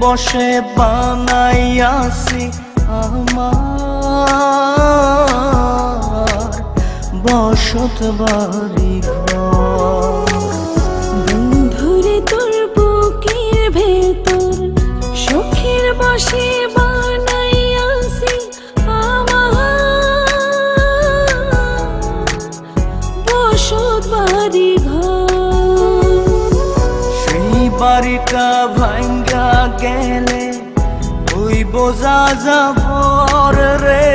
বসে বানাইয়াছি আমার বসত বাড়ি ঘর। বন্ধুরে তোর বুকের ভেতর শখের বসে বানাইয়াছি আমার বসত বাড়ি ঘর। সেই বাড়িটা ভাঙ্গা গেলে ওই বোঝা যাবর রে,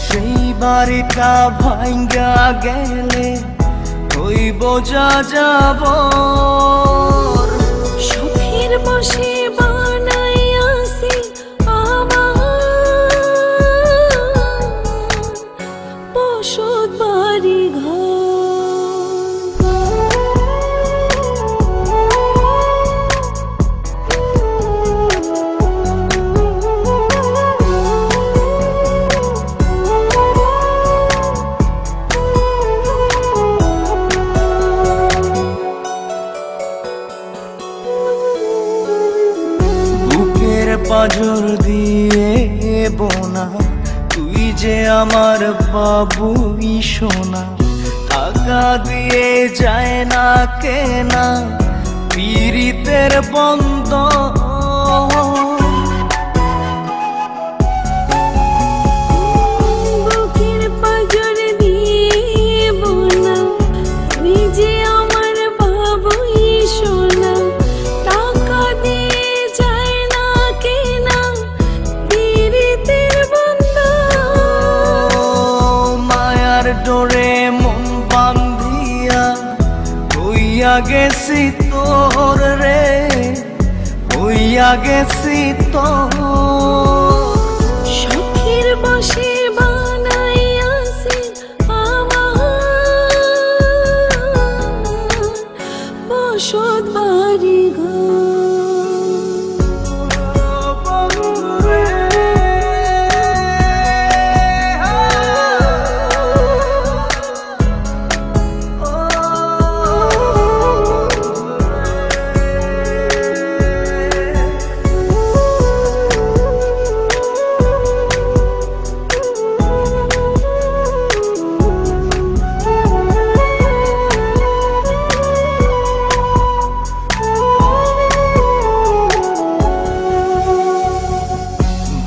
সেই বাড়িটা ভাঙ্গা গেলে ওই বোঝা যাবর। শখের বসে বানাইয়াছি আমার বসত বাড়ি ঘর। পাঁজর দিয়ে বোনা তুই যে আমার বাবুই সোনা, টাকা দিয়ে যায় না কেনা পীড়িতের বন্ধ। বুকের পাঁজর দিয়ে বোনা তুই যে আমার বাবুই সোনা, টাকা দিয়ে যায় না কেনা পীড়িতের বন্ধন। মায়ার ডোরে মন বান্ধিয়া হইয়া গেছি তোর রে, হইয়া গেছি তোর। শখের বসে বানাইয়াছি আমার বসত বাড়ি ঘর।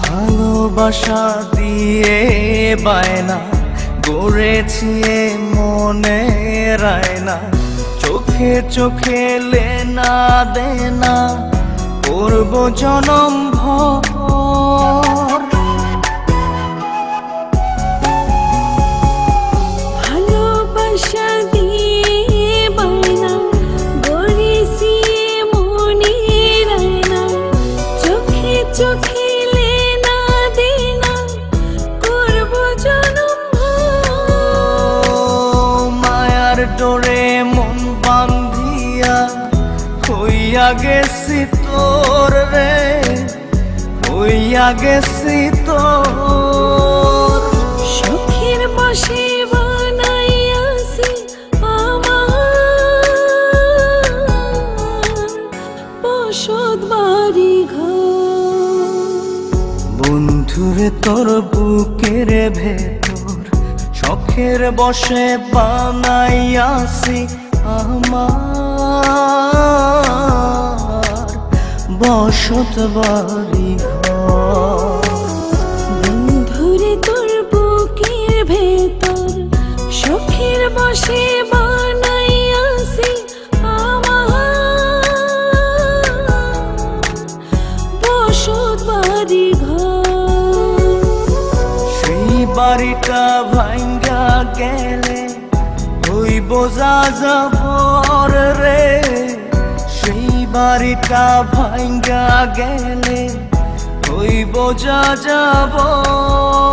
ভালোবাসা দিয়ে বায়না গড়েছি মনে রায়না, চোখে চোখে লেনা দেনা করব জনম ভর। ভালোবাসা দিয়ে বায়না গড়েছি মনে রায়না, চোখে চোখে ডোরে মন বান্ধিয়া হইয়া গেছি তোর রে, হইয়া গেছি তোর। শখের বসে বানাইয়াছি আমার বসত বাড়ি ঘর। বন্ধুরে তোর বুকের ভেতর শখের বসে বানাইয়াছি আমার বসত বাড়ি ঘর। বন্ধুরে তোর বুকের ভেতর শখের বসে বানাইয়াছি আমার বসত বাড়ি ঘর। সেই বাড়িটা ভাঙ্গা গেলে ওই বোঝা যাবর রে, সেই বাড়িটা ভাঙ্গা গেলে ওই বোঝা যাবর।